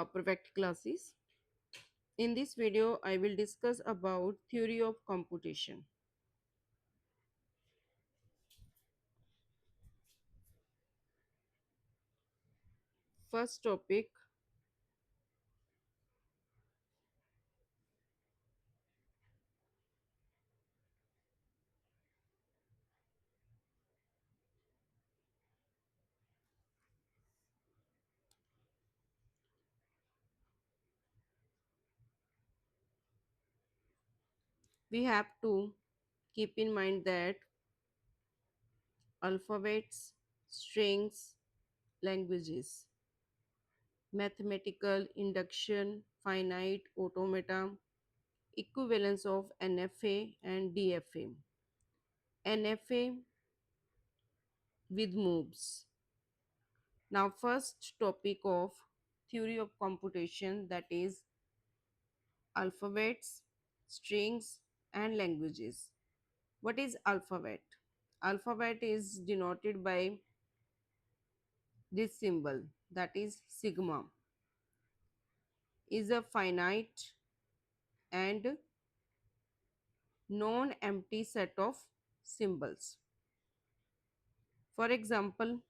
perfect classes. In this video, I will discuss about theory of computation. First topic, we have to keep in mind that alphabets, strings, languages, mathematical induction, finite automata, equivalence of NFA and DFA. NFA with moves. Now first topic of theory of computation, that is alphabets, strings and languages. What is alphabet? Alphabet is denoted by this symbol, that is sigma, is a finite and non-empty set of symbols. For example,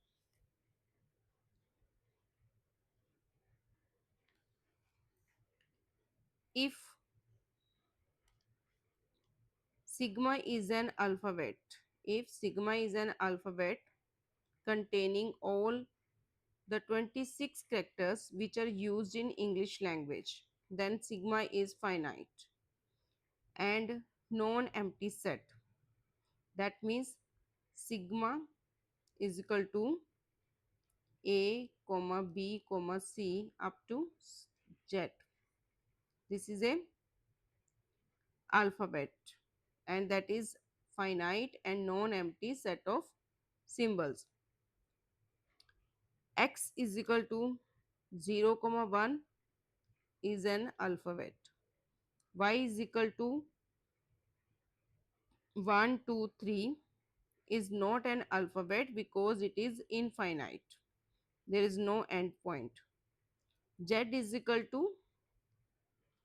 if sigma is an alphabet, if sigma is an alphabet containing all the 26 characters which are used in English language, then sigma is finite and non-empty set. That means sigma is equal to a comma b comma c up to z. This is a alphabet and that is finite and non-empty set of symbols. X is equal to 0 comma 1 is an alphabet. Y is equal to 1 2 3 is not an alphabet because it is infinite. There is no end point. Z is equal to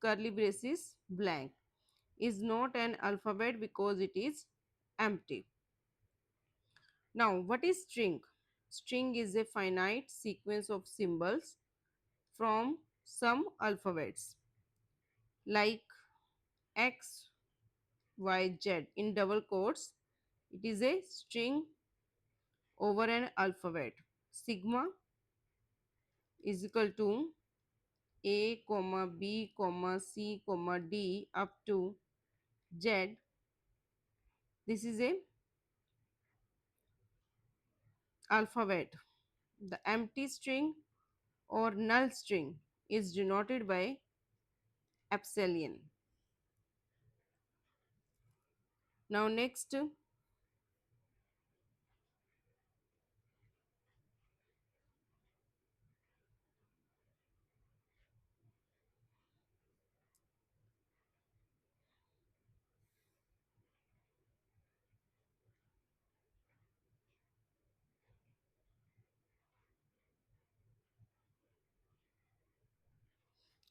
curly braces blank is not an alphabet because it is empty. Now, what is string? String is a finite sequence of symbols from some alphabets like X, Y, Z in double quotes. It is a string over an alphabet. Sigma is equal to A, comma B, comma C, comma D up to Z. This is a alphabet. The empty string or null string is denoted by epsilon. Now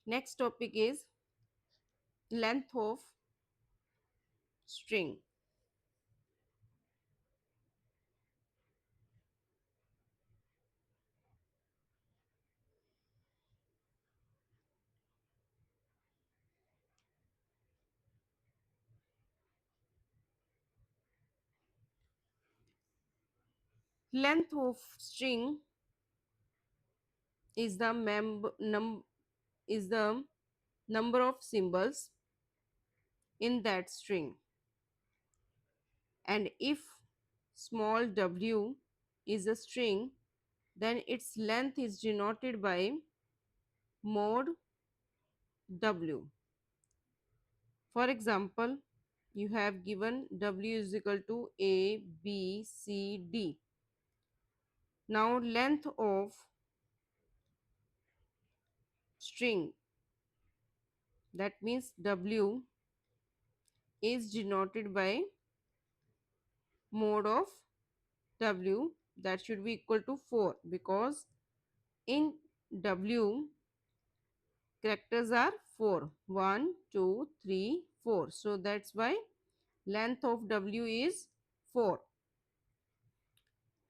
next topic is length of string. Length of string is the is the number of symbols in that string, and if small w is a string, then its length is denoted by mod w. For example, you have given w is equal to a b c d. Now length of string, that means w, is denoted by mod of w, that should be equal to 4 because in w characters are 4. 1, 2, 3, 4. So that's why length of W is 4.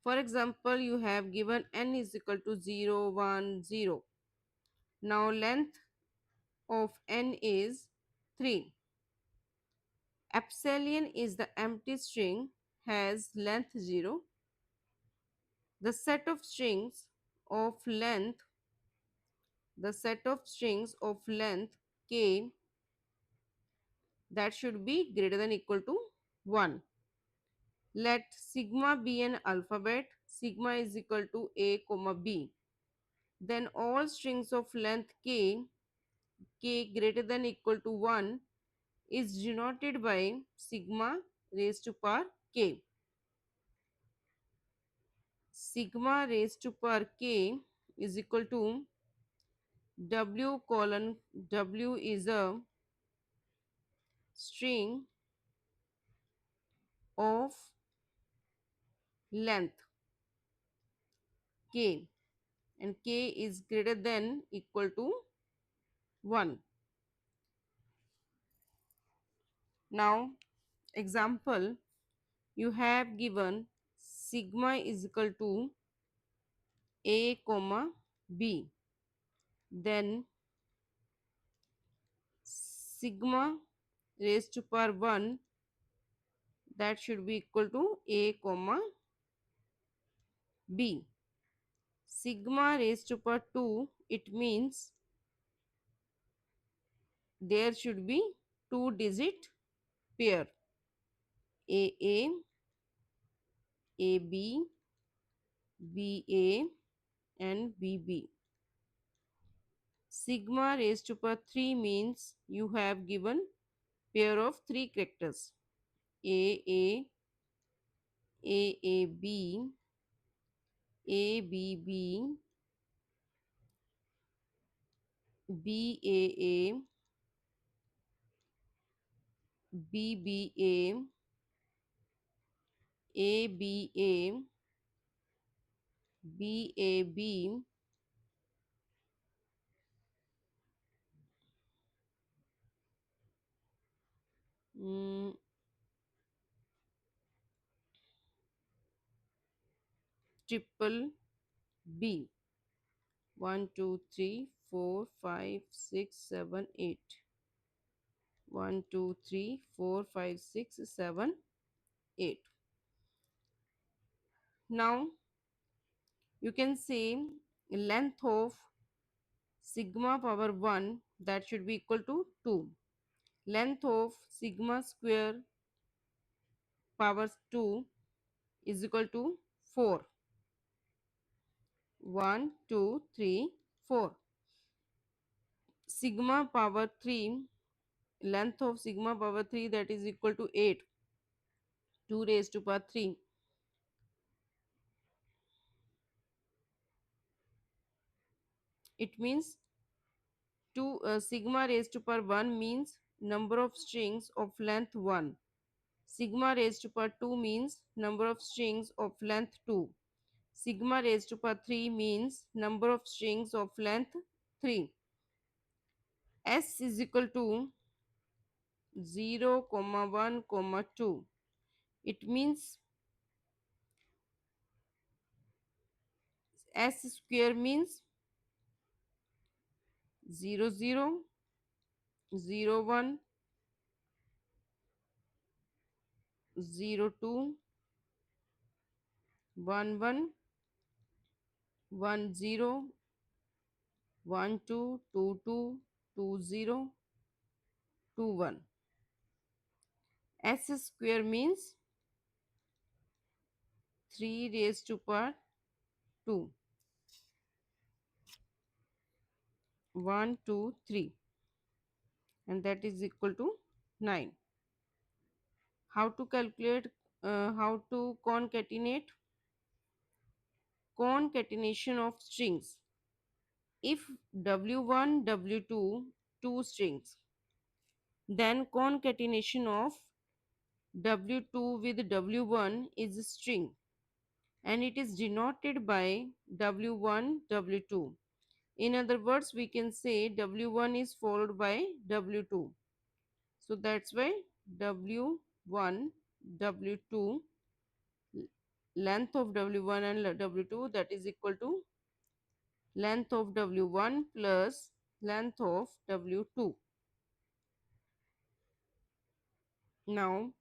For example, you have given n is equal to 0, 1, 0. Now length of n is 3. Epsilon is the empty string, has length 0. The set of strings of length, the set of strings of length k, that should be greater than equal to 1. Let sigma be an alphabet. Sigma is equal to a comma b. Then all strings of length k greater than equal to 1 is denoted by sigma raised to power k. Sigma raised to power k is equal to w colon w is a string of length k, and k is greater than equal to 1. Now example, you have given sigma is equal to a comma b, then sigma raised to power 1, that should be equal to a comma b. Sigma raised to power 2, it means there should be 2-digit pair a AB, BA and BB. Sigma raised to power 3 means you have given pair of 3 characters AA, AAB, ABB, BAA, BBA, ABA, BAB, mm, triple B. 1, 2, 3, 4, 5, 6, 7, 8. 1, 2, 3, 4, 5, 6, 7, 8. Now you can say length of sigma power 1, that should be equal to 2. Length of sigma square power 2 is equal to 4. 1, 2, 3, 4. Sigma power 3, length of sigma power 3, that is equal to 8. 2 raised to power 3. It means 2 sigma raised to power 1 means number of strings of length 1. Sigma raised to power 2 means number of strings of length 2. Sigma raised to power 3 means number of strings of length 3. S is equal to 0, 1, 2. It means S square means 0, 0, 0, 1, 0, 2, 1, 1, 1, 0, 1, 2, 2, 2, 2, 0, 2, 1. S square means 3 raised to power 2. 1, 2, 3, and that is equal to 9. How to calculate, how to concatenate? Concatenation of strings. If W1, W2, two strings, then concatenation of W2 with W1 is a string, and it is denoted by W1, W2. In other words, we can say W1 is followed by W2. So that's why W1, W2, length of W1 and W2, that is equal to length of W1 plus length of W2. Now,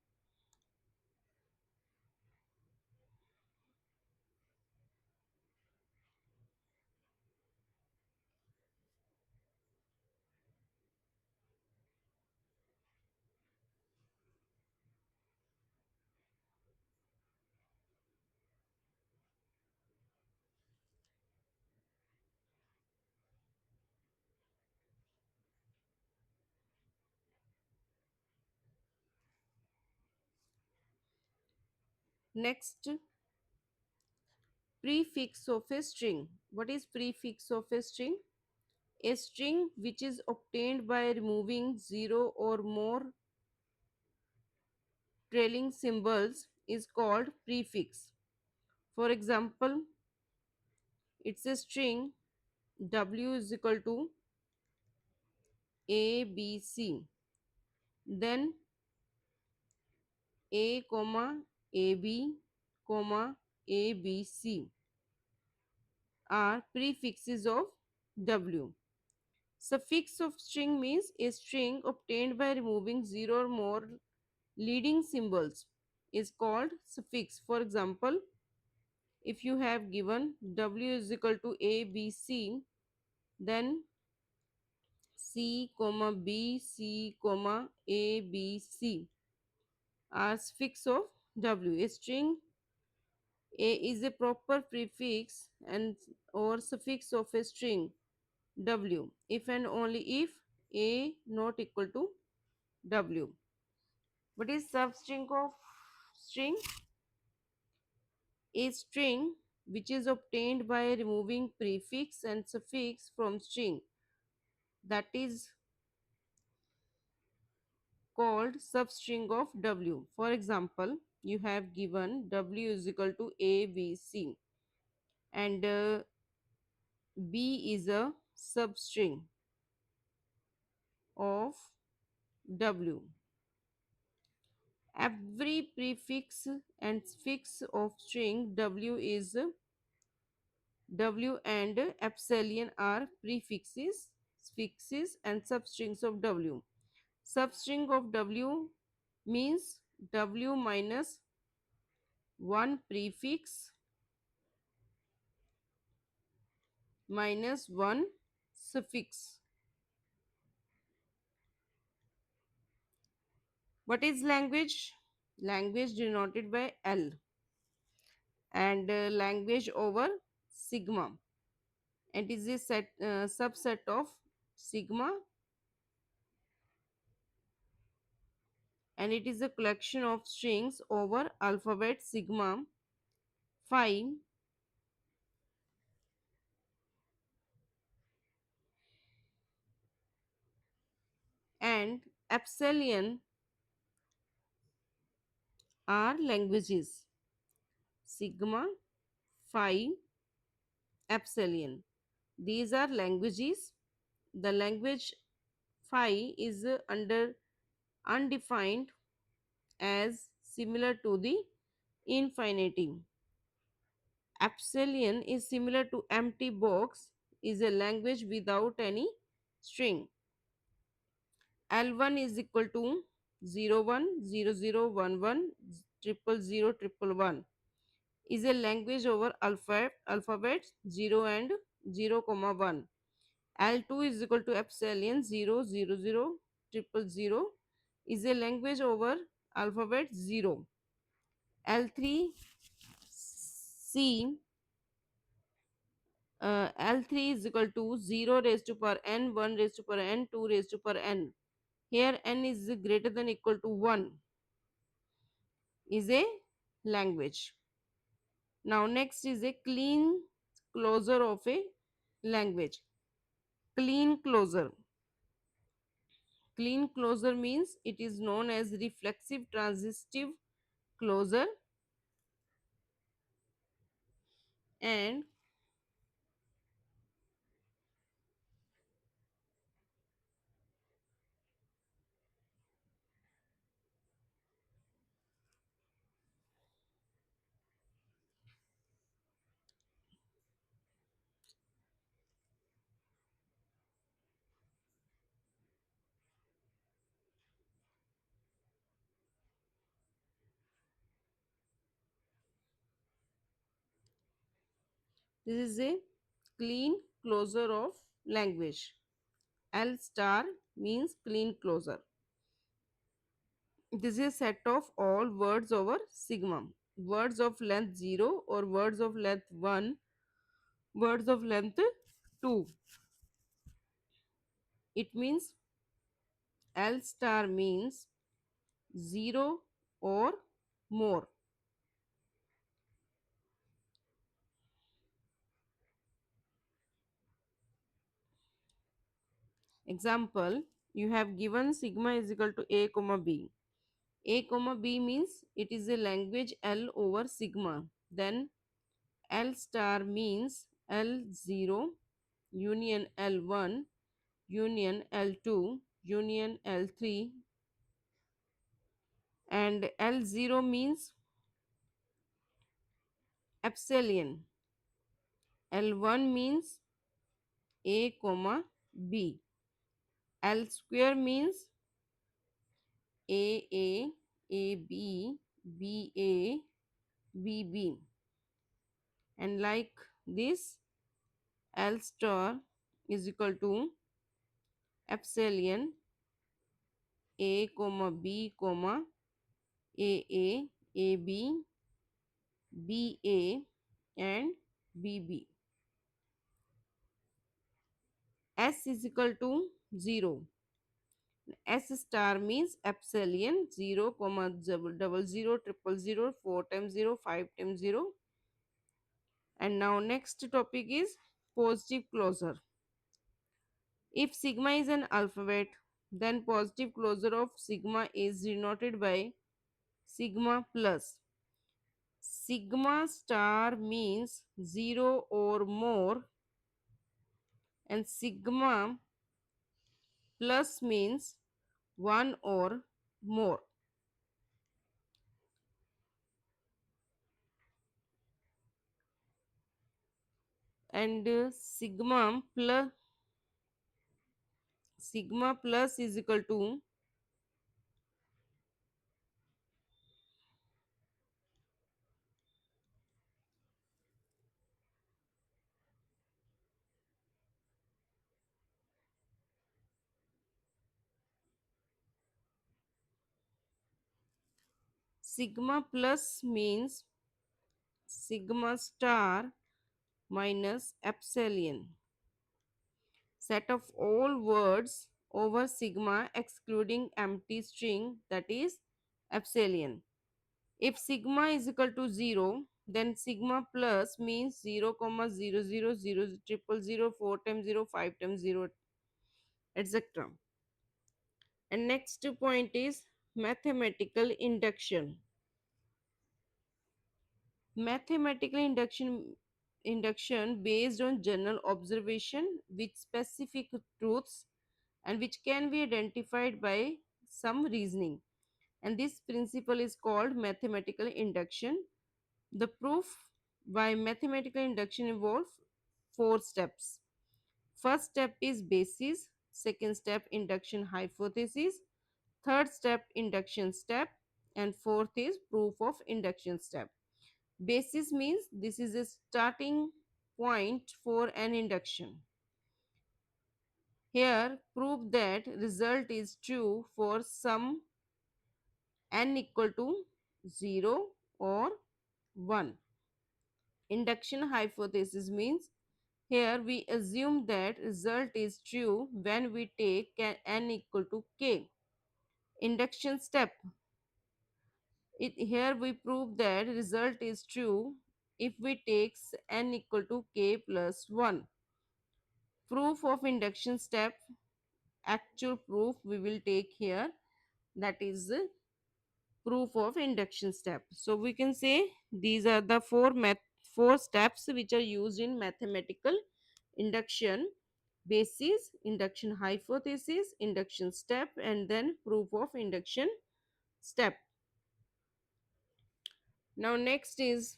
next, prefix of a string. What is prefix of a string? A string which is obtained by removing zero or more trailing symbols is called prefix. For example, it's a string W is equal to A B C. Then A comma AB comma ABC are prefixes of W. Suffix of string means a string obtained by removing zero or more leading symbols is called suffix. For example, if you have given W is equal to ABC, then C comma B C comma ABC are suffix of W. A string A is a proper prefix and or suffix of a string W if and only if A not equal to W. What is substring of string? A string which is obtained by removing prefix and suffix from string, that is called substring of W. For example, you have given W is equal to A, B, C, and B is a substring of W. Every prefix and suffix of string W is W and epsilon are prefixes, suffixes, and substrings of W. Substring of W means W minus one prefix minus one suffix. What is language? Language denoted by L and language over sigma. It is a subset of sigma, and it is a collection of strings over alphabet sigma, phi, and epsilon are languages. Sigma, phi, epsilon. These are languages. The language phi is under undefined as similar to the infinitive. Epsilon is similar to empty box, is a language without any string. L1 is equal to 010011 triple 0 triple 1 is a language over alphabet 0 and 0 comma 1. L2 is equal to epsilon 000 triple 0 is a language over alphabet 0. L3 C L3 is equal to 0 raised to power n, 1 raised to power n, 2 raised to power n. Here n is greater than equal to 1 is a language. Now next is a clean closure of a language. Clean closure. Clean closure means it is known as reflexive transitive closure, and This is a clean closure of language. L star means clean closure. This is a set of all words over sigma. Words of length 0 or words of length 1, words of length 2. It means L star means 0 or more. Example, you have given sigma is equal to a comma b. A comma b means it is a language L over sigma. Then L star means L0 union L1 union L2 union L3, and L0 means epsilon. L1 means a comma b. L square means a b b a b b, and like this L star is equal to epsilon a comma b comma a a b b a and b b. S is equal to 0. S star means epsilon 0 comma double 0 triple 0 4 times 0 5 times 0. And now next topic is positive closure. If sigma is an alphabet, then positive closure of sigma is denoted by sigma plus. Sigma star means 0 or more, and sigma plus means 1 or more. And sigma plus is equal to sigma plus means sigma star minus epsilon, set of all words over sigma excluding empty string, that is epsilon. If sigma is equal to 0, then sigma plus means 0 comma 0 0 0 triple 0 4 times 0 5 times 0, etc. And next point is mathematical induction. Mathematical induction based on general observation with specific truths and which can be identified by some reasoning. And this principle is called mathematical induction. The proof by mathematical induction involves four steps. First step is basis, second step induction hypothesis, third step induction step, and fourth is proof of induction step. Basis means this is a starting point for an induction. Here prove that result is true for some n equal to 0 or 1. Induction hypothesis means here we assume that result is true when we take n equal to k. Induction step. Here we prove that result is true if we take n equal to k plus 1. Proof of induction step, actual proof we will take here, that is proof of induction step. So we can say these are the four steps which are used in mathematical induction: basis, induction hypothesis, induction step, and then proof of induction step. Now next is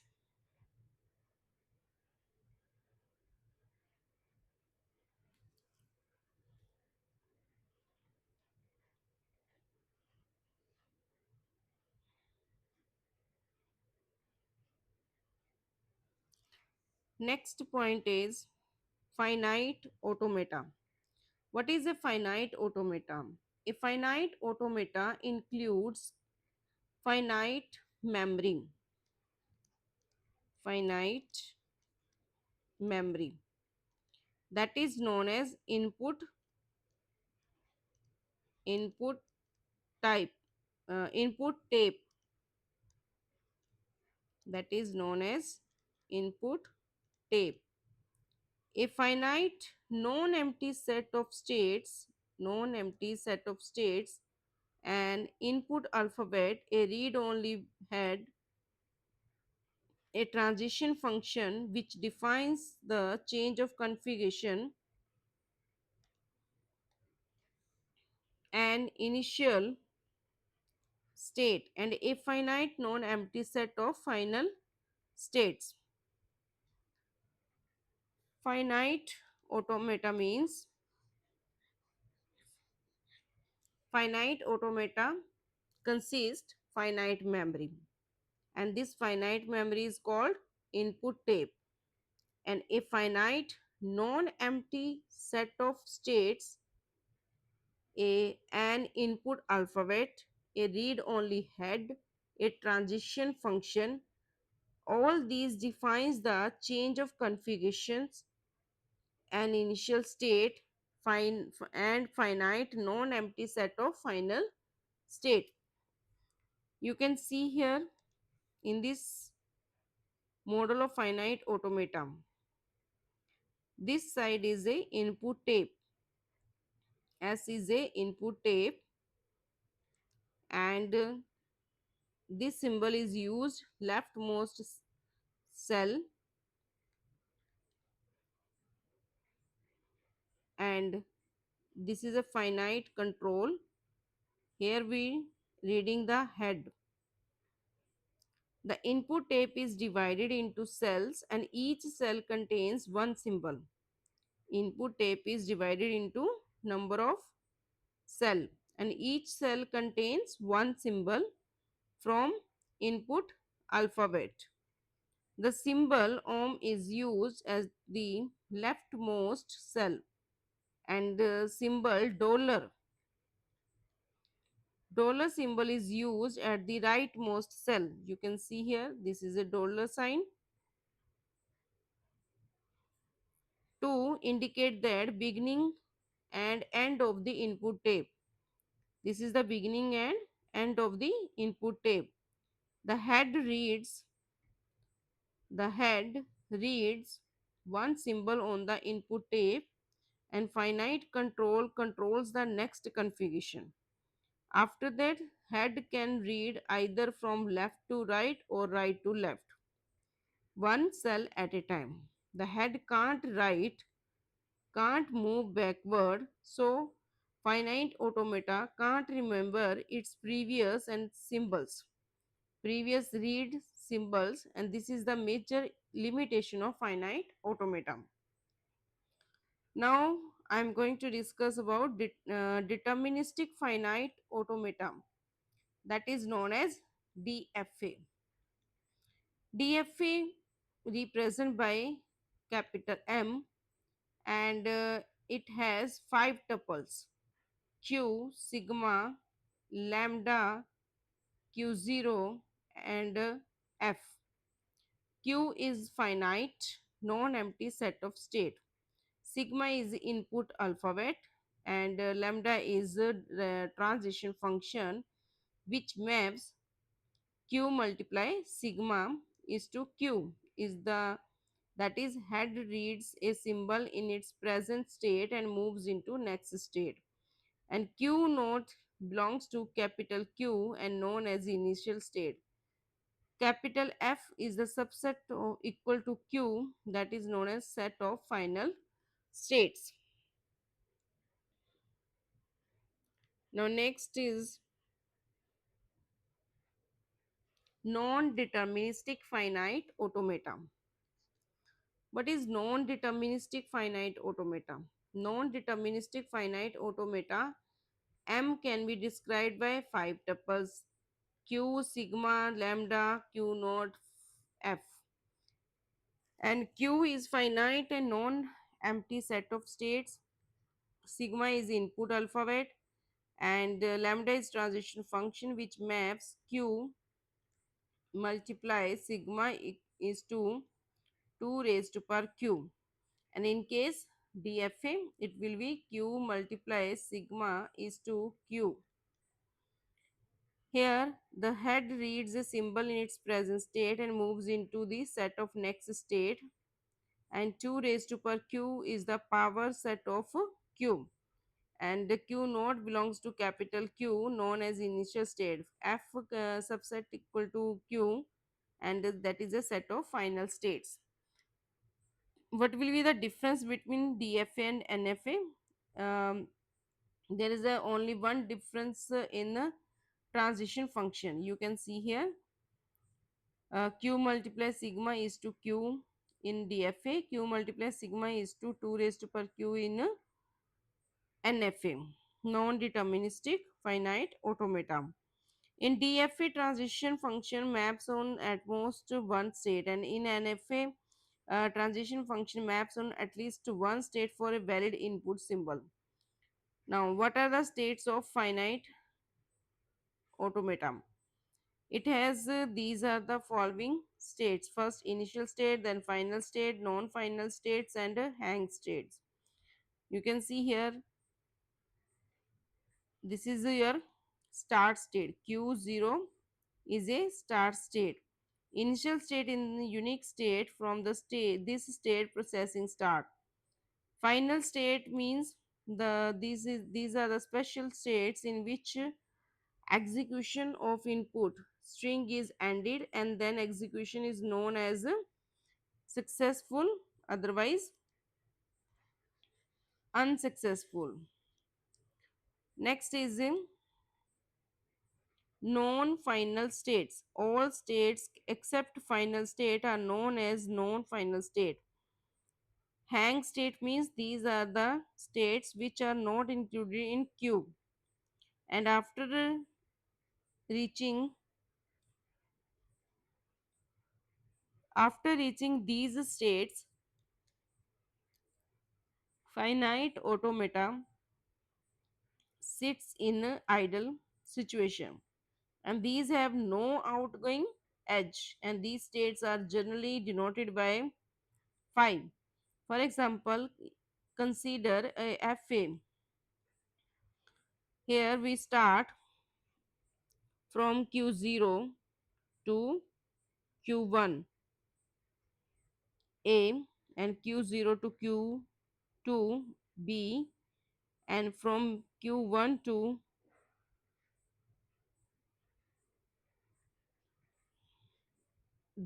Next point is finite automata. What is a finite automata? A finite automata includes finite memory, finite memory that is known as input type, input tape, that is known as input tape. A finite non-empty set of states, non-empty set of states, an input alphabet, a read-only head, a transition function which defines the change of configuration, an initial state, and a finite non-empty set of final states. Finite automata means finite automata consist finite memory, and this finite memory is called input tape, and a finite non-empty set of states, an input alphabet, a read only head, a transition function. All these defines the change of configurations, an initial state, and finite non-empty set of final state. You can see here in this model of finite automata, this side is a input tape, S is a input tape, and this symbol is used leftmost cell, and this is a finite control. Here we reading the head. The input tape is divided into cells and each cell contains one symbol. Input tape is divided into number of cell and each cell contains one symbol from input alphabet. The symbol ohm is used as the leftmost cell, and the symbol dollar symbol is used at the rightmost cell. You can see here this is a dollar sign to indicate that beginning and end of the input tape. This is the beginning and end of the input tape. The head reads the head reads one symbol on the input tape, and finite control controls the next configuration. After that, head can read either from left to right or right to left, one cell at a time. The head can't write, can't move backward, so finite automata can't remember its previous read symbols, and this is the major limitation of finite automata. Now I am going to discuss about deterministic finite automata, that is known as DFA. DFA represented by capital M, and it has five tuples: Q, sigma, lambda, Q0, and F. Q is finite, non-empty set of state. Sigma is input alphabet, and lambda is the transition function which maps Q multiply sigma is to Q, is the, that is head reads a symbol in its present state and moves into next state, and Q naught belongs to capital Q and known as initial state. Capital F is the subset of equal to Q, that is known as set of final states. Now next is non-deterministic finite automata. What is non-deterministic finite automata? Non-deterministic finite automata, M can be described by five tuples: Q, sigma, lambda, Q naught, F. And Q is finite and non-empty set of states. Sigma is input alphabet, and lambda is transition function which maps Q multiplies sigma is to 2 raised to per q, and in case DFA it will be q multiplies sigma is to q. Here the head reads a symbol in its present state and moves into the set of next state, and 2 raised to per q is the power set of q, and the q node belongs to capital Q known as initial state. F subset equal to q, and that is a set of final states. What will be the difference between DFA and NFA? There is only one difference in transition function. You can see here q multiplies sigma is to q in DFA, q multiplies sigma is to 2 raised to per q in NFA, non-deterministic finite automata. In DFA, transition function maps on at most one state, and in NFA, transition function maps on at least one state for a valid input symbol. Now, what are the states of finite automata? It has these are the following states: first initial state, then final state, non-final states, and hang states. You can see here this is your start state. Q0 is a start state. Initial state in the unique state from the state this state processing start. Final state means these are the special states in which execution of input string is ended, and then execution is known as successful, otherwise unsuccessful. Next is in non-final states. All states except final state are known as non-final state. Hang state means these are the states which are not included in queue, and reaching reaching these states, finite automata sits in a idle situation, and these have no outgoing edge, and these states are generally denoted by phi. For example, consider a FA. Here we start from Q0 to Q1 A, and Q0 to Q2 B, and from Q1 to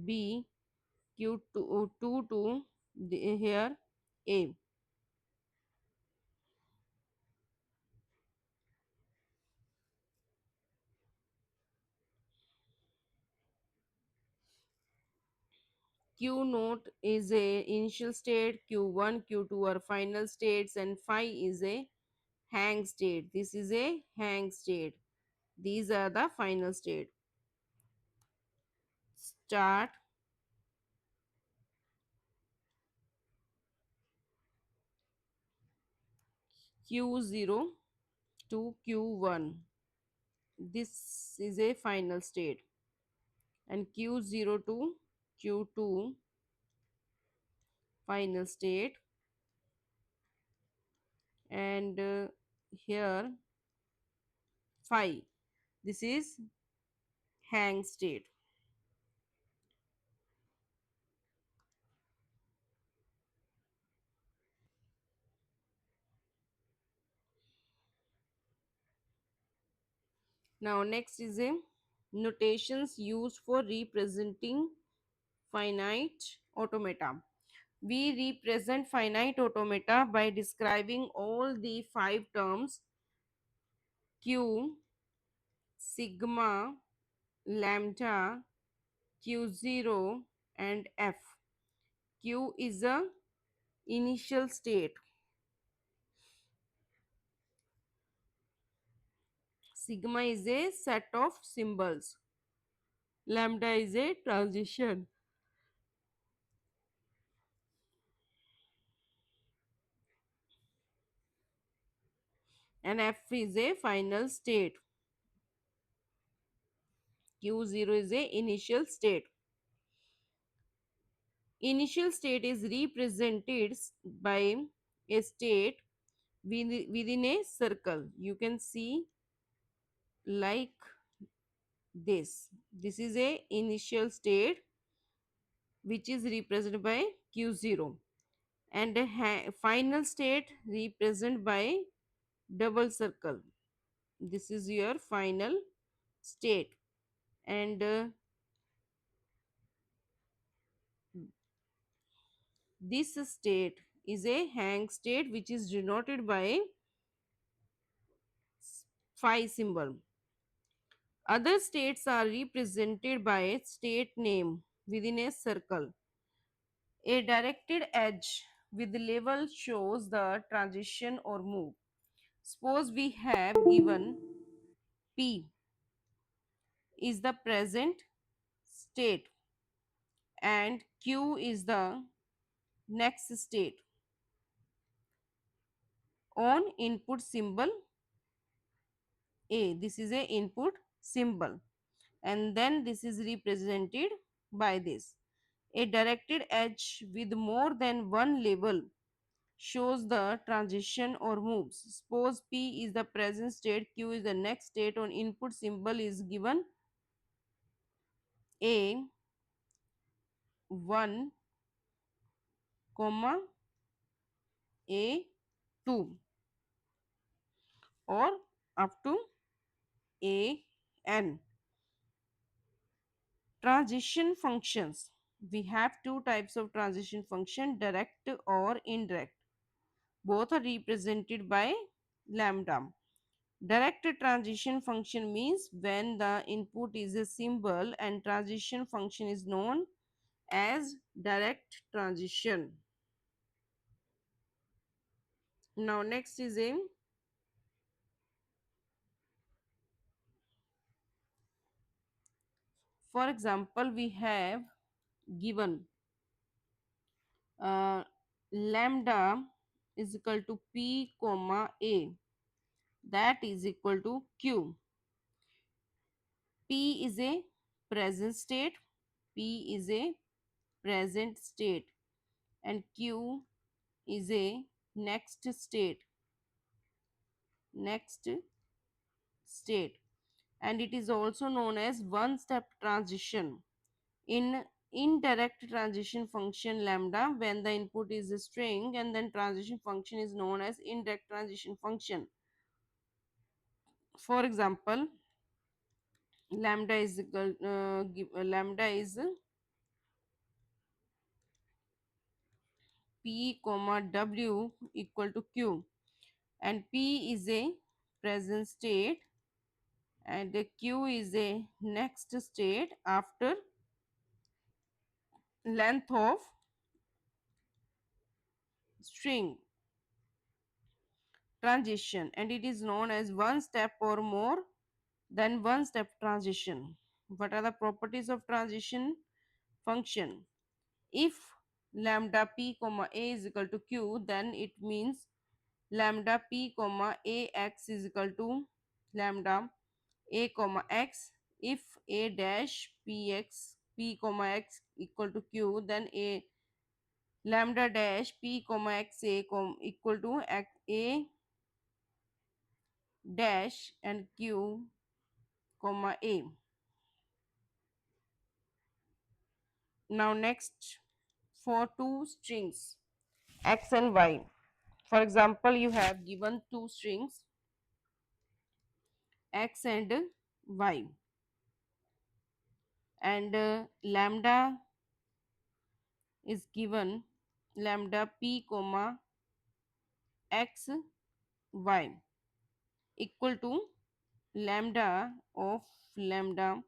B, Q2 to here A. Q naught is a initial state, Q1, Q2 are final states, and phi is a hang state. This is a hang state. These are the final state. Start Q0 to Q1. This is a final state, and Q0 to Q2 final state, and here phi. This is hang state. Now next is a notations used for representing finite automata. We represent finite automata by describing all the five terms Q, sigma, lambda, Q0, and F. Q is a initial state. Sigma is a set of symbols. Lambda is a transition. and F is a final state. Q0 is a initial state. Initial state is represented by a state within a circle. You can see like this. This is a initial state which is represented by Q0, and a final state represented by double circle. This is your final state, and this state is a hang state which is denoted by phi symbol. Other states are represented by a state name within a circle. A directed edge with label shows the transition or move. Suppose we have given P is the present state and Q is the next state on input symbol A. This is a input symbol, and then this is represented by this. A directed edge with more than one label shows the transition or moves. Suppose P is the present state, Q is the next state. On input symbol is given A1, comma A2 or up to AN. Transition functions. We have two types of transition function, direct or indirect. Both are represented by lambda. Direct transition function means when the input is a symbol, and transition function is known as direct transition. Now next is a, for example, we have given uh, lambda is equal to p comma a, that is equal to q. P is a present state, P is a present state, and Q is a next state, next state, and it is also known as one step transition. In indirect transition function lambda, when the input is a string, and then transition function is known as indirect transition function. For example, lambda is equal, lambda is p comma w equal to q, and p is a present state and the q is a next state after length of string transition, and it is known as one step or more than one step transition. What are the properties of transition function? If lambda p comma a is equal to q, then it means lambda p comma a x is equal to lambda a comma x. If a dash px p comma x equal to q, then a lambda dash p comma x a equal to a dash and q comma a. Now next, for two strings x and y. For example, you have given two strings x and y, and lambda is given lambda p comma x y equal to lambda of lambda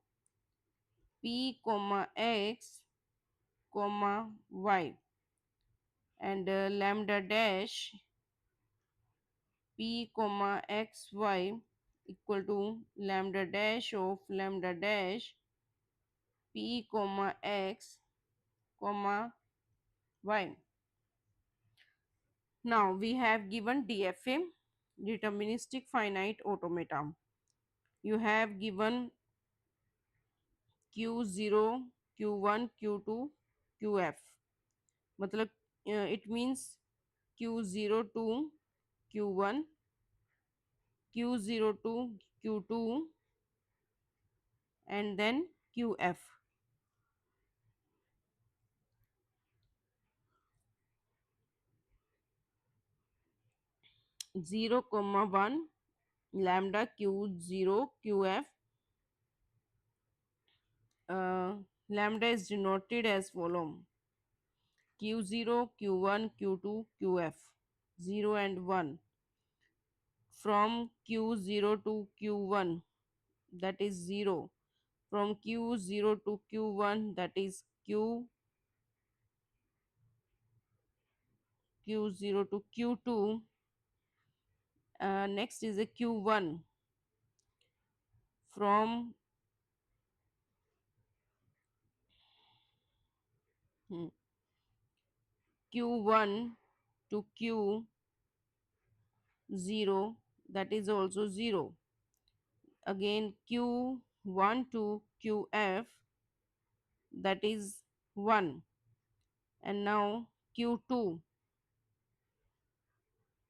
p comma x comma y, and lambda dash p comma x y equal to lambda dash of lambda dash p comma x comma y. Now we have given DFA. deterministic finite automata. You have given Q0, Q1, Q2, QF. मतलब it means Q0 to Q1, Q0 to Q2, and then QF. 0, comma 1, lambda Q0 QF. Lambda is denoted as follow: Q0, Q1, Q2, QF. 0 and 1. From Q0 to Q1, that is 0. From Q0 to Q1, that is Q0 to Q2. Next is a Q1. From hmm, Q1 to Q0, that is also 0. Again Q1 to QF, that is 1. And now Q2,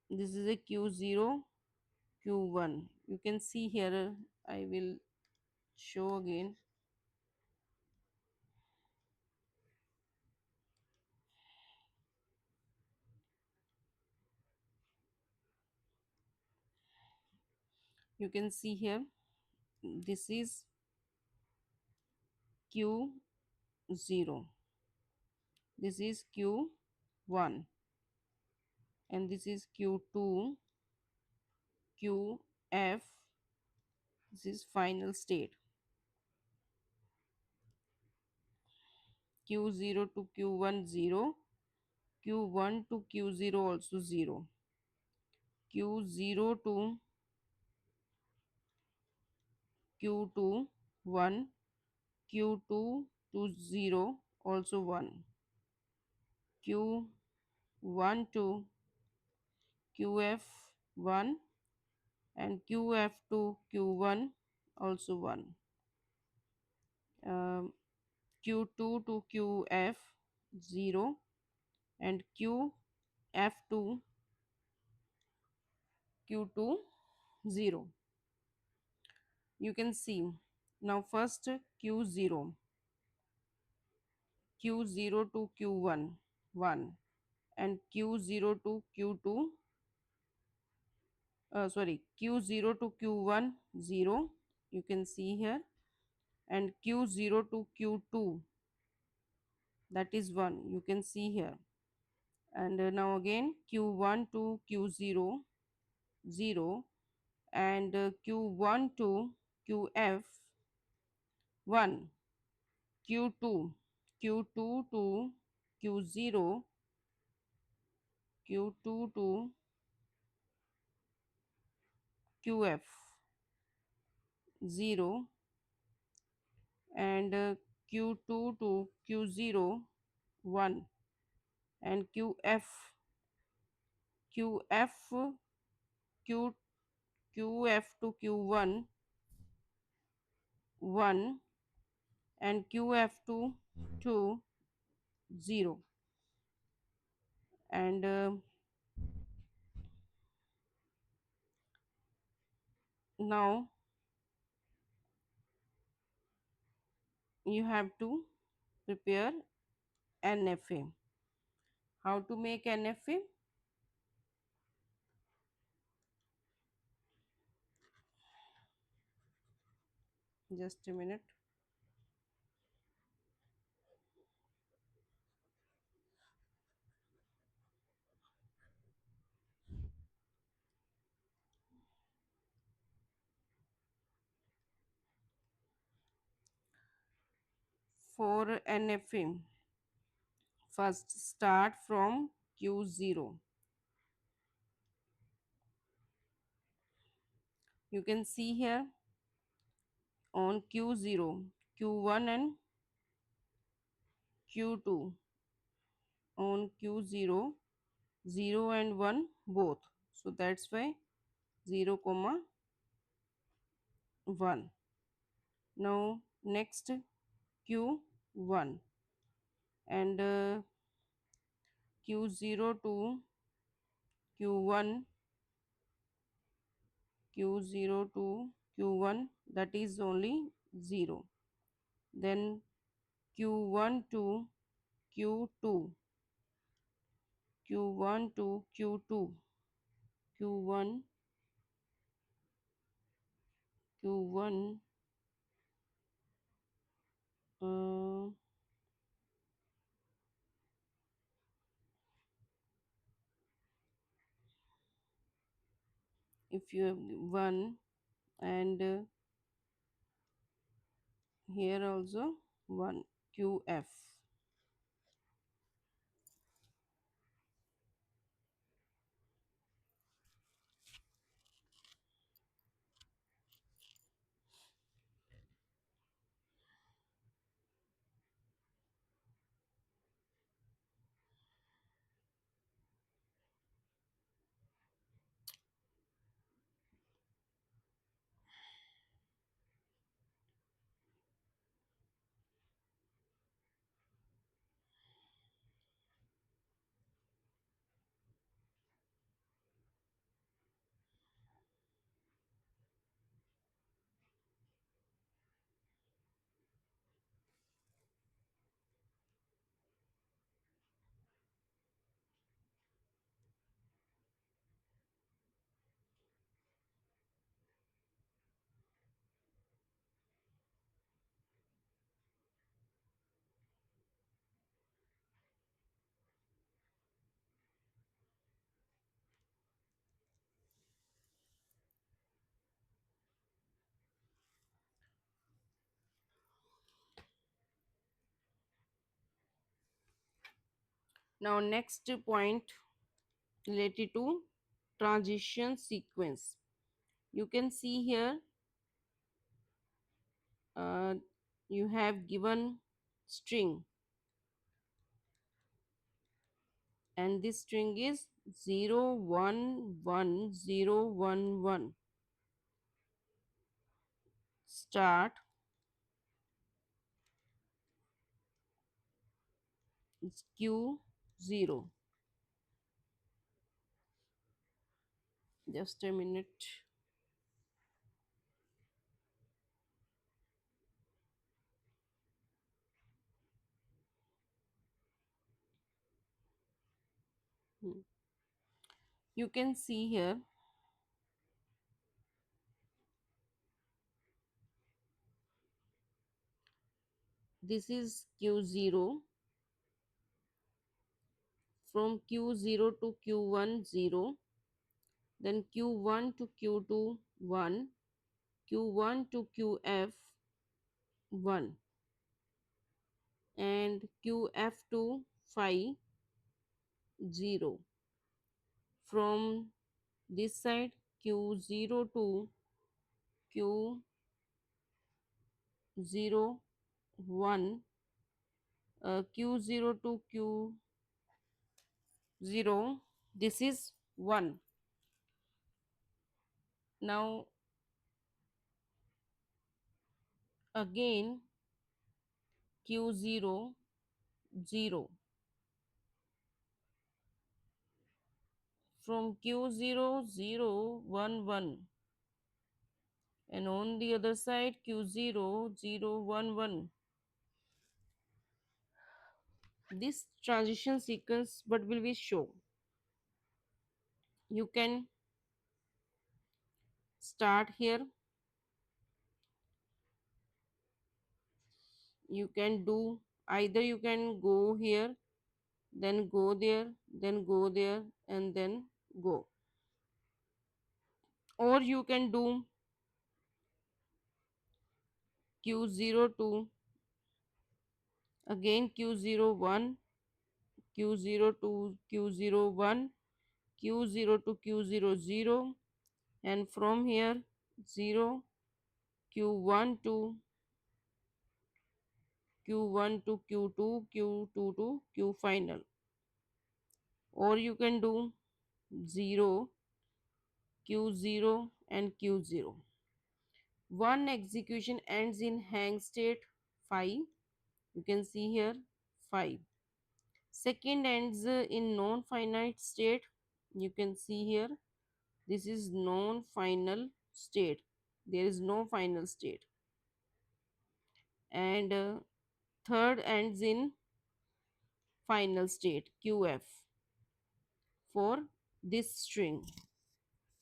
this is a Q0, Q1. You can see here, I will show again. You can see here, this is Q0, this is Q1, and this is Q2, QF. This is final state. Q0 to Q1 0, Q1 to Q0 also 0, Q0 to Q2 1, Q2 to 0 also 1, Q1 to QF 1, and QF to Q1 also 1, um, Q2 to QF 0, and QF to Q2 0. You can see now first Q0, Q0 to Q1 1, and Q0 to Q2, sorry, Q0 to Q1 0, you can see here, and Q0 to Q2, that is 1, you can see here. And now again Q1 to Q0 0, and Q1 to QF 1, Q2, Q2 to Q0, Q2 to QF 0, and Q2 to Q0 1, and QF Q QF to Q1 1, and QF to 2 0. And now you have to prepare NFA. How to make NFA? Just a minute. For NFA, first start from Q0. You can see here on Q0, Q1 and Q2. On Q0, 0 and 1 both. So that's why 0 comma 1. Now next q1 and q0 to q1, q0 to q1, that is only 0. Then q1 to q2, q1 to q2, q1, q1, uh, if you have 1 and here also 1, qf. Now next point related to transition sequence. You can see here uh, you have given string and this string is 0 1 1 0 1 1. Start is q0. Just a minute. Hmm. You can see here this is q0. From q0 to q1 0, then q1 to q2 1, q1 to qf 1, and qf to phi 0. From this side q0 to q0 1, q0 to q0, this is 1. Now again q0 0. From q0 0 1 1, and on the other side q0 0 1 1. This transition sequence what will we show? You can start here, you can do either you can go here, then go there, then go there, and then go, or you can do q0 to again q0 1, q0 to q0 1, q0 to q0 0, and from here 0, q1 to q1 to q2, q2 to q final, or you can do 0 Q0 and Q0. One execution ends in hang state phi. You can see here phi. Second ends in non-finite state. You can see here this is non-final state. There is no final state. And third ends in final state QF for this string.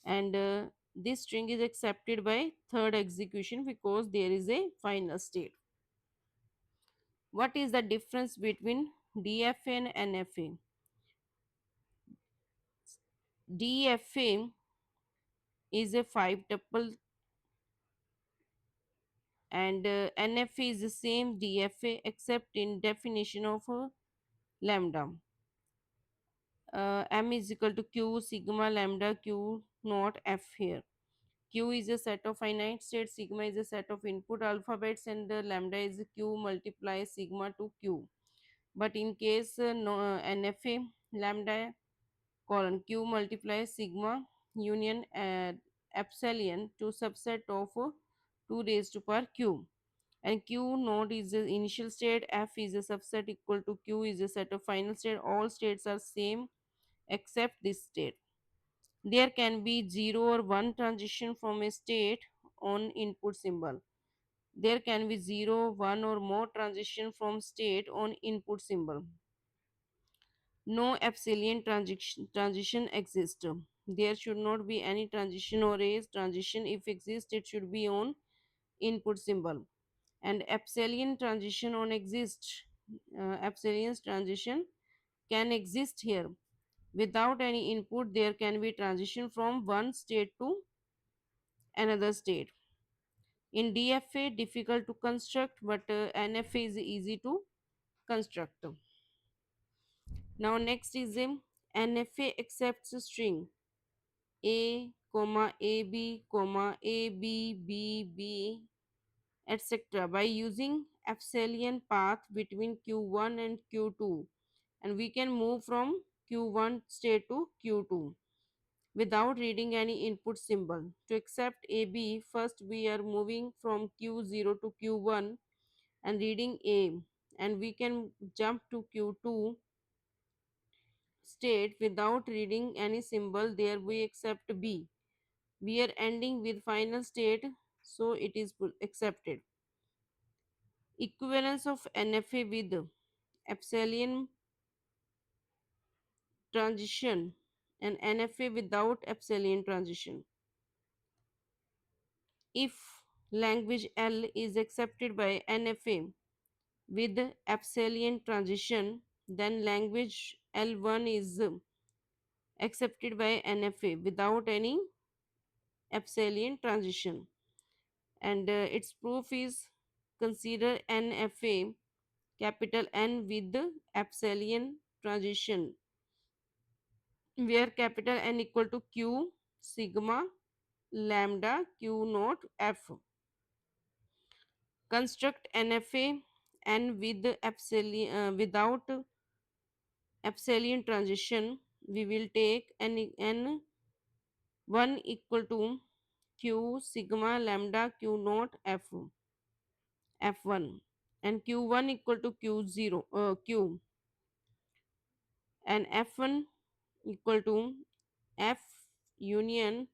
And this string is accepted by third execution because there is a final state. What is the difference between DFA and NFA? DFA is a 5 tuple and NFA is the same DFA except in definition of lambda. M is equal to Q sigma lambda Q not F here. Q is a set of finite states, sigma is a set of input alphabets, and lambda is Q multiply sigma to Q. But in case no, NFA, lambda colon Q multiplies sigma union epsilon to subset of 2 raised to power Q. And Q node is the initial state, F is a subset equal to Q is a set of final state. All states are same except this state. There can be 0 or 1 transition from a state on input symbol. There can be 0, 1 or more transition from state on input symbol. No epsilon transition exists. There should not be any transition or a transition. If exists, it should be on input symbol. And epsilon transition on exist. Epsilon's transition can exist here. Without any input, there can be transition from one state to another state. In DFA, difficult to construct, but NFA is easy to construct. Now next is NFA accepts a string A, comma AB, comma AB, B, etc. by using epsilon path between Q1 and Q2, and we can move from Q1 state to Q2 without reading any input symbol. To accept AB, first we are moving from Q0 to Q1 and reading A, and we can jump to Q2 state without reading any symbol. There we accept B. We are ending with final state, so it is accepted. Equivalence of NFA with epsilon transition and NFA without epsilon transition. If language L is accepted by NFA with epsilon transition, then language L1 is accepted by NFA without any epsilon transition. And its proof is consider NFA capital N with the epsilon transition, where capital N equal to Q sigma lambda Q naught F. Construct NFA N with epsilon without epsilon transition. We will take N1 equal to Q sigma lambda Q naught F1 and Q1 equal to Q0 Q and F1 equal to F union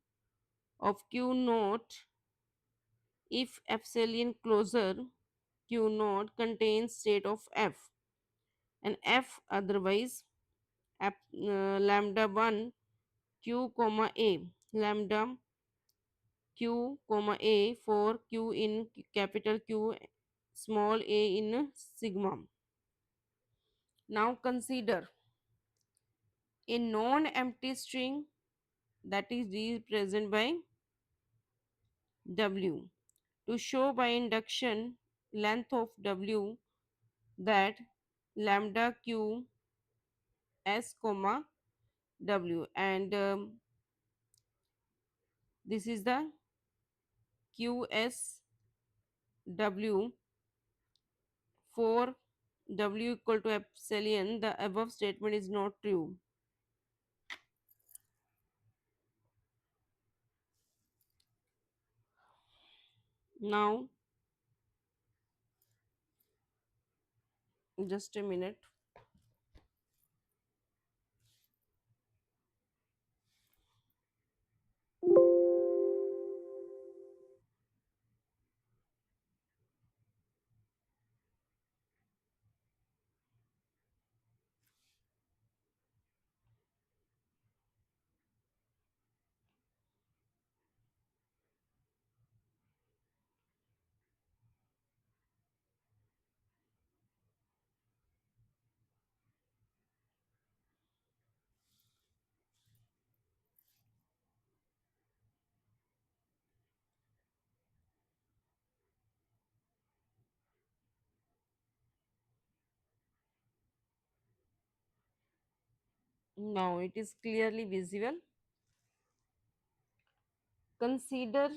of Q naught if epsilon closer Q naught contains state of F and F otherwise lambda 1 Q comma A lambda Q comma A for Q in capital Q small a in sigma. Now consider a non-empty string that is represented by W. To show by induction length of W that lambda Q S comma W, and this is the QS W for W equal to epsilon, the above statement is not true. Now, just a minute. Now it is clearly visible. Consider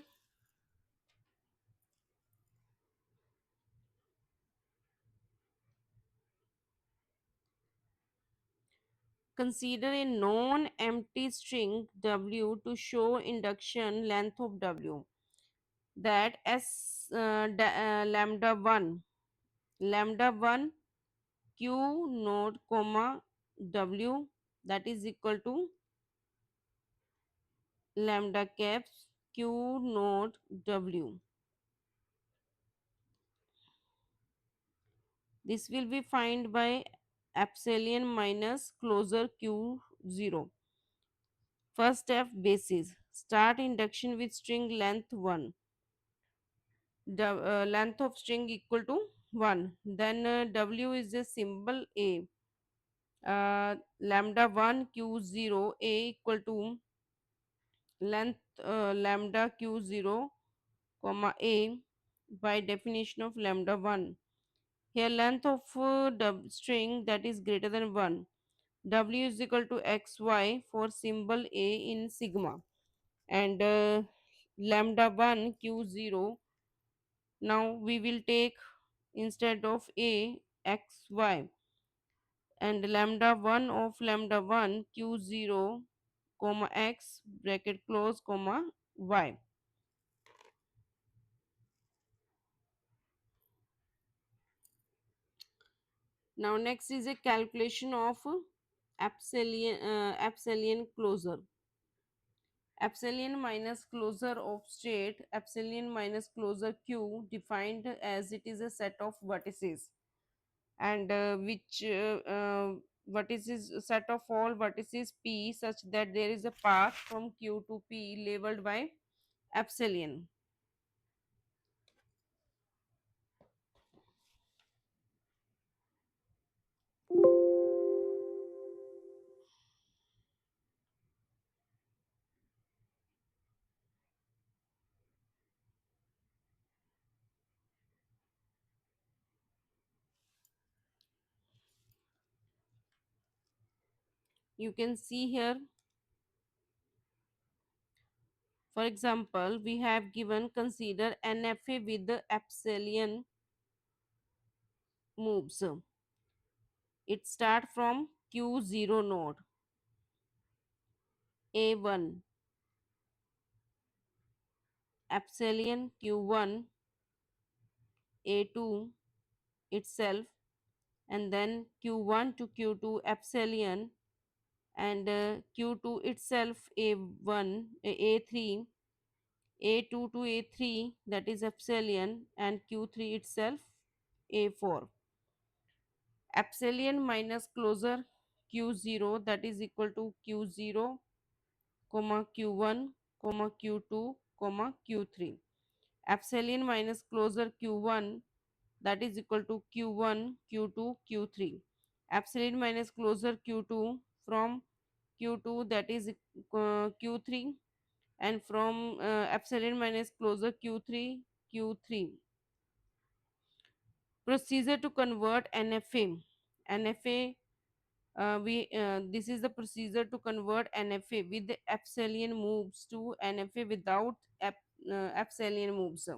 consider a non-empty string W to show induction length of W, that lambda 1 q node comma W, that is equal to lambda caps q node W. This will be find by epsilon minus closure q0. First step, basis. Start induction with string length 1. Length of string equal to 1. Then W is a symbol A. Lambda 1 q0 A equal to length lambda q0 comma A by definition of lambda 1. Here length of string that is greater than 1. W is equal to xy for symbol A in sigma, and lambda 1 q0. Now we will take instead of A xy, and lambda 1 of lambda 1 q0 comma x bracket close comma y. Now next is a calculation of epsilon closure. Epsilon minus closure of state, epsilon minus closure q defined as it is a set of vertices, and which vertices, set of all vertices p such that there is a path from q to p labeled by epsilon. You can see here, for example, we have given consider NFA with the epsilon moves. It start from q0 node, a1, epsilon q1, a2 itself, and then q1 to q2 epsilon, and q2 itself a1, a3, a2 to a3, that is epsilon, and q3 itself a4. Epsilon minus closure q0, that is equal to q0 comma q1 comma q2 comma q3. Epsilon minus closure q1, that is equal to q1 q2 q3. Epsilon minus closure q2 from q2, that is q3, and from epsilon minus closure q3 q3. Procedure to convert NFA. NFA, we this is the procedure to convert NFA with the epsilon moves to NFA without epsilon moves.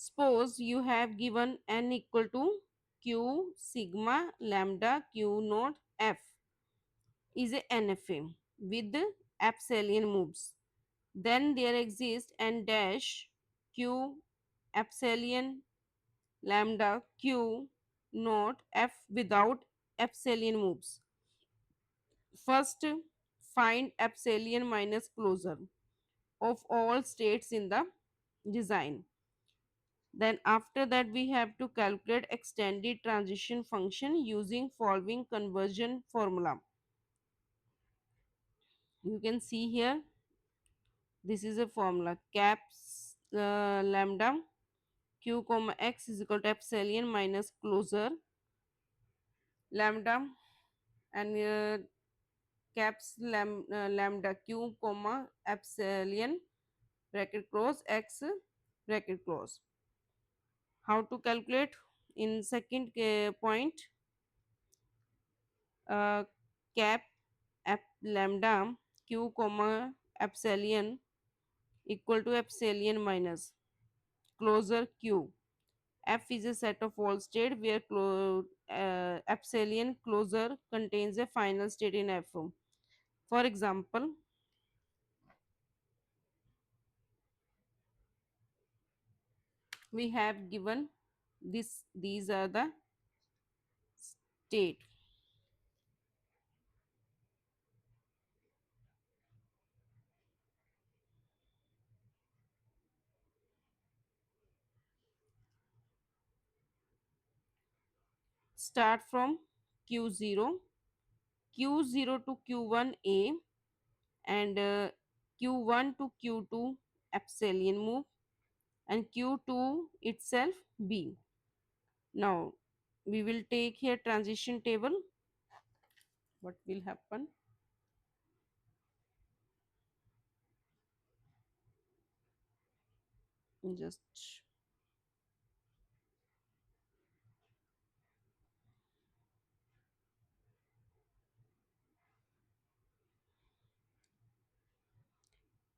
Suppose you have given n equal to q sigma lambda q naught f is a NFA with epsilon moves. Then there exists n dash q epsilon lambda q naught f without epsilon moves. First, find epsilon minus closure of all states in the design. Then after that we have to calculate extended transition function using following conversion formula. You can see here this is a formula caps lambda q comma x is equal to epsilon minus closure lambda and lambda q comma epsilon bracket close x bracket close. How to calculate? In second point, uh, cap lambda q comma epsilon equal to epsilon minus closure q. F is a set of all state where epsilon closure contains a final state in F. For example, we have given this, these are the state. Start from Q0, Q0 to Q1A, and Q1 to Q2 epsilon move, and Q2 itself B. Now we will take here transition table. What will happen? Just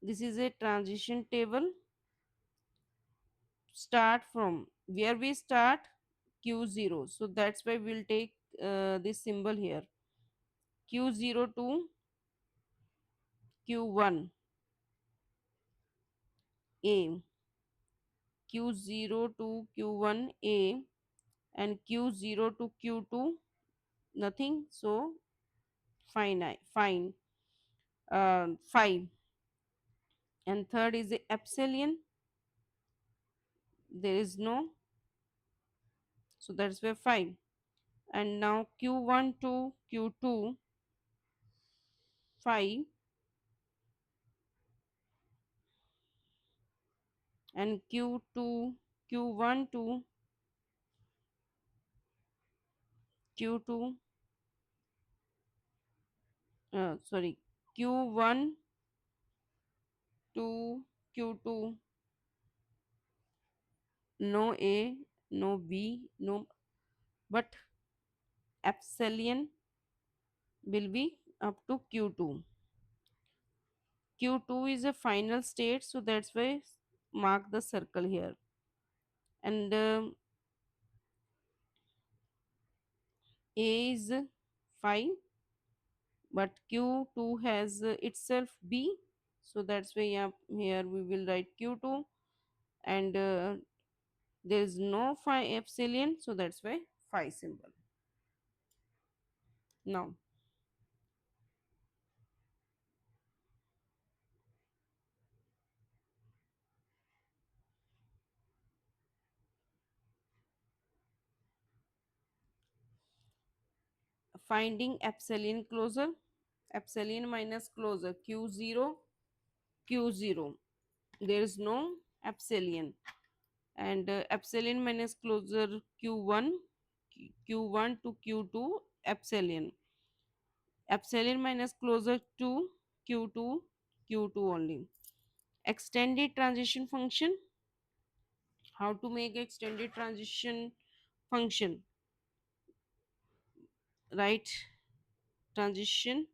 this is a transition table. Start from where we start Q0. So that's why we'll take this symbol here. Q0 to Q1A, Q0 to Q1A, and Q0 to Q2 nothing. So fine 5, and third is the epsilon, there is no, so that's where 5. And now Q1 to Q2 5, and Q2 Q1 to Q2 sorry, Q1 to Q2, no A, no B, no, but epsilon will be up to Q2. Q2 is a final state, so that's why mark the circle here. And A is 5, but Q2 has itself B, so that's why here we will write Q2, and there is no phi epsilon, so that's why phi symbol. Now finding epsilon closure, epsilon minus closure Q0 Q0, there is no epsilon, and epsilon minus closure Q1 Q1 to Q2 epsilon, epsilon minus closure to Q2 Q2 only. Extended transition function. How to make extended transition function? Right, transition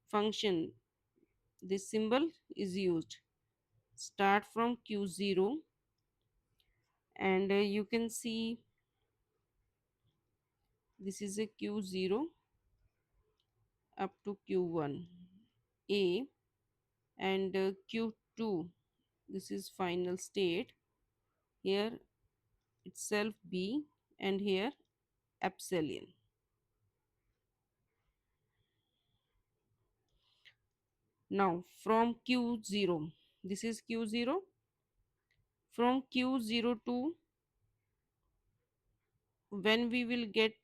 function, this symbol is used. Start from Q0 And you can see this is a q0 up to q1 a, and q2, this is final state, here itself b, and here epsilon. Now from q0, this is q0, from q0 to when we will get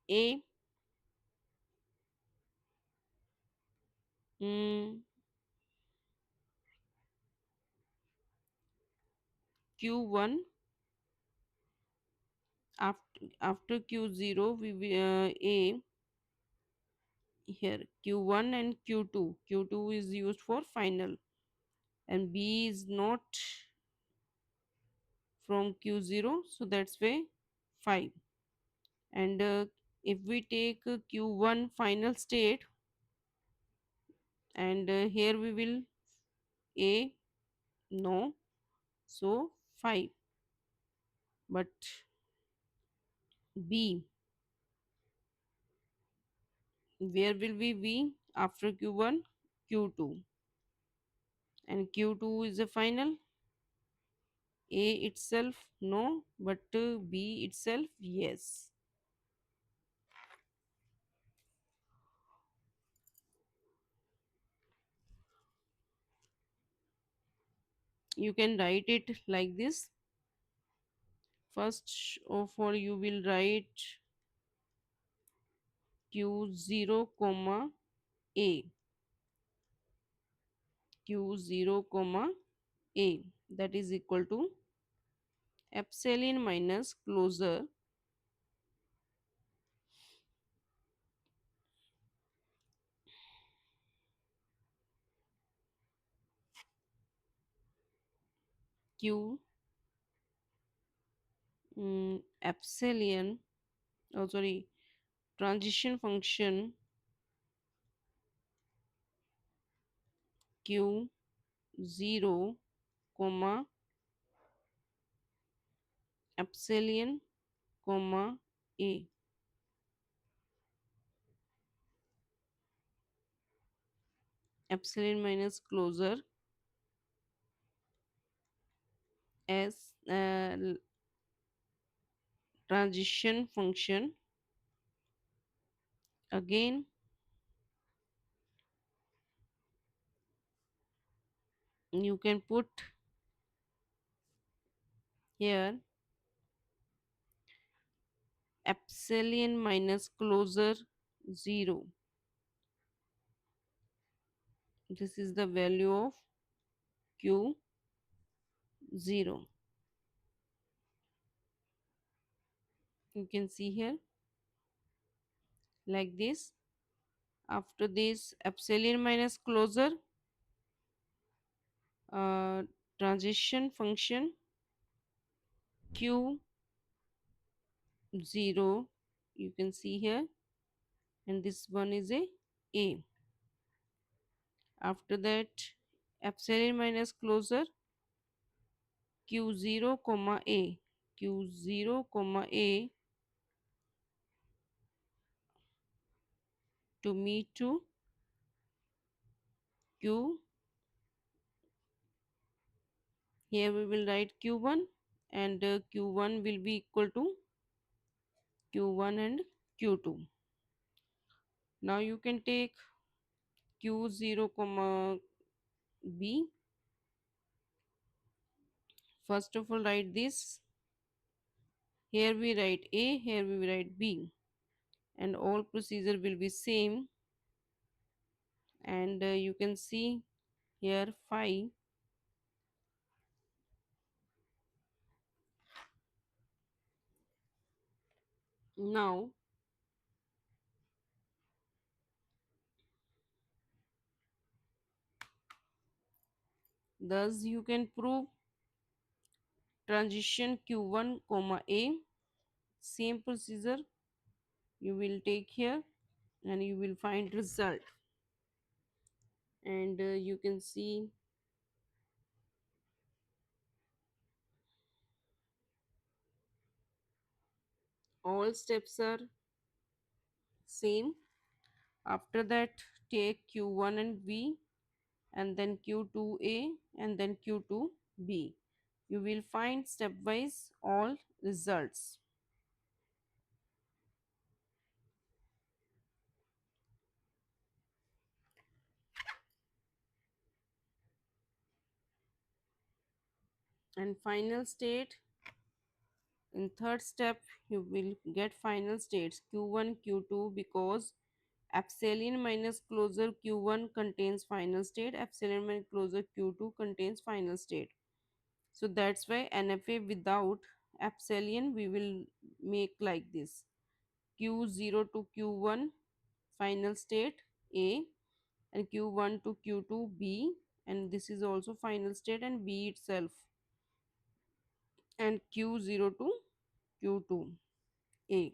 a, mm, q1, after q0 we will a, here q1 and q2, q2 is used for final, and b is not from q0, so that's why 5. And if we take q1 final state, and here we will a, no, so 5, but b, where will we be after q1, q2, and q2 is a final, a itself no, but b itself yes. You can write it like this. First of all you will write q0 comma a, q0 comma a, that is equal to epsilon minus closure q, epsilon, oh sorry, transition function q0 comma epsilon comma a, epsilon minus closure as transition function. Again you can put here epsilon minus closure 0, this is the value of q0, you can see here like this. After this epsilon minus closure, uh, transition function q0, you can see here, and this one is a. After that epsilon minus closure q0 comma a, q0 comma a to me to q, here we will write q1, and q1 will be equal to q1 and q2. Now you can take q0 comma b. First of all write this, here we write a, here we write b, and all procedure will be same. And you can see here 5. Now thus you can prove transition q1 comma a, same procedure you will take here, and you will find result. And you can see All steps are same. After that, take q1 and b, and then q2a, and then q2b. You will find stepwise all results. And final state, in third step you will get final states q1 q2, because epsilon minus closure q1 contains final state, epsilon minus closure q2 contains final state. So that's why NFA without epsilon we will make like this: q0 to q1 final state A, and q1 to q2 B, and this is also final state and B itself, and q0 to q2 A.